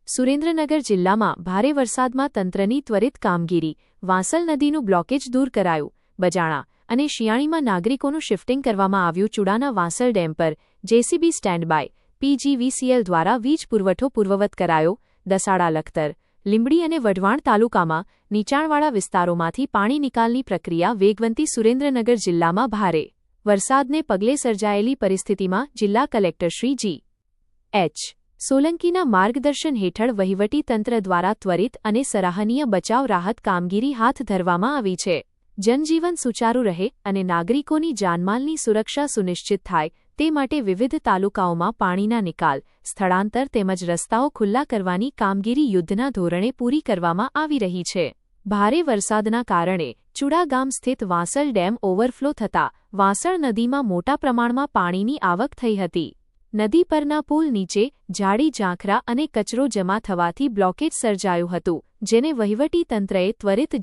સુરેન્દ્રનગર જિલ્લામાં ભારે વરસાદમાં તંત્રની ત્વરિત કામગીરી, વાંસલ નદીનું બ્લોકેજ દૂર કરાયું, બજાણા અને શિયાળીમાં નાગરિકોનું શિફ્ટિંગ કરવામાં આવ્યું. ચુડાના વાંસલ ડેમ પર જેસીબી સ્ટેન્ડ બાય, પીજીવીસીએલ દ્વારા વીજ પુરવઠો પૂર્વવત કરાયો. દસાડા, લખતર, લીંબડી અને વઢવાણ તાલુકામાં નીચાણવાળા વિસ્તારોમાંથી પાણી નિકાલની પ્રક્રિયા વેગવંતી. સુરેન્દ્રનગર જિલ્લામાં ભારે વરસાદને પગલે સર્જાયેલી પરિસ્થિતિમાં જિલ્લા કલેક્ટર શ્રી જી.એચ. સોલંકીના માર્ગદર્શન હેઠળ વહીવટી તંત્ર દ્વારા ત્વરિત અને સરાહનીય બચાવ રાહત કામગીરી હાથ ધરવામાં આવી છે. જનજીવન સુચારૂ રહે અને નાગરિકોની જાનમાલની સુરક્ષા સુનિશ્ચિત થાય તે માટે વિવિધ તાલુકાઓમાં પાણીના નિકાલ, સ્થળાંતર તેમજ રસ્તાઓ ખુલ્લા કરવાની કામગીરી યુદ્ધના ધોરણે પૂરી કરવામાં આવી રહી છે. ભારે વરસાદના કારણે ચુડા ગામ સ્થિત વાંસલ ડેમ ઓવરફ્લો થતાં વાંસળ નદીમાં મોટા પ્રમાણમાં પાણીની આવક થઈ હતી. નદી પરના પુલ નીચે ઝાડી ઝાંખરા અને કચરો જમા થવાથી બ્લોકેજ સર્જાયું હતું, જેને વહીવટી તંત્રએ ત્વરિત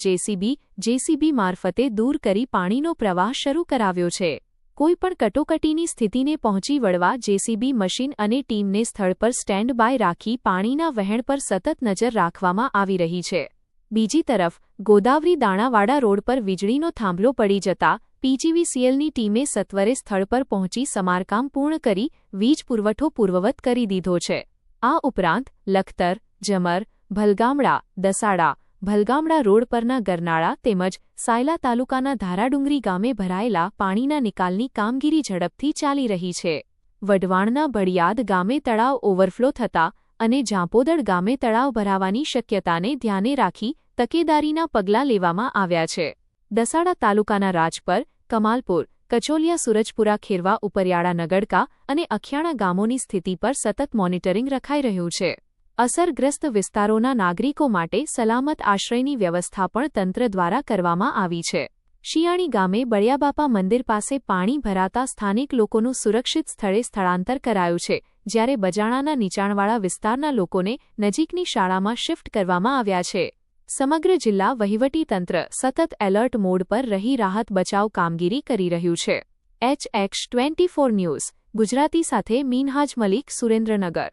જેસીબી મારફતે દૂર કરી પાણીનો પ્રવાહ શરૂ કરાવ્યો છે. કોઈપણ કટોકટીની સ્થિતિને પહોંચી વળવા જેસીબી મશીન અને ટીમને સ્થળ પર સ્ટેન્ડ બાય રાખી પાણીના વહેણ પર સતત નજર રાખવામાં આવી રહી છે. બીજી તરફ ગોદાવરી દાણાવાડા રોડ પર વીજળીનો થાંભલો પડી જતા પીજીવીસીએલની ટીમે સત્વરે સ્થળ પર પહોંચી સમારકામ પૂર્ણ કરી વીજ પુરવઠો પૂર્વવત કરી દીધો છે. આ ઉપરાંત લખતર, જમર, ભલગામડા, દસાડા, ભલગામડા રોડ પરના ગરનાળા તેમજ સાયલા તાલુકાના ધારાડુંગરી ગામે ભરાયેલા પાણીના નિકાલની કામગીરી ઝડપથી ચાલી રહી છે. વઢવાણના ભડિયાદ ગામે તળાવ ઓવરફ્લો થતા અને ઝાંપોદડ ગામે તળાવ ભરાવાની શક્યતાને ધ્યાને રાખી તકેદારીના પગલાં લેવામાં આવ્યા છે. દસાડા તાલુકાના રાજપર, કમાલપુર, કચોલિયા, સુરજપુરા, ખેરવા, ઉપરિયાળા, નગડકા અને અખિયાણા ગામોની સ્થિતિ પર સતત મોનિટરિંગ રખાઈ રહ્યું છે. અસરગ્રસ્ત વિસ્તારોના નાગરિકો માટે સલામત આશ્રયની વ્યવસ્થા પણ તંત્ર દ્વારા કરવામાં આવી છે. શિયાળી ગામે બળિયાબાપા મંદિર પાસે પાણી ભરાતા સ્થાનિક લોકોનું સુરક્ષિત સ્થળે સ્થળાંતર કરાયું છે, જ્યારે બજાણાના નીચાણવાળા વિસ્તારના લોકોને નજીકની શાળામાં શિફ્ટ કરવામાં આવ્યા છે. સમગ્ર જિલ્લા વહીવટીતંત્ર સતત એલર્ટ મોડ પર રહી રાહત બચાવ કામગીરી કરી રહ્યું છે. HX24 ન્યૂઝ ગુજરાતી સાથે મીનહાજ મલિક, સુરેન્દ્રનગર.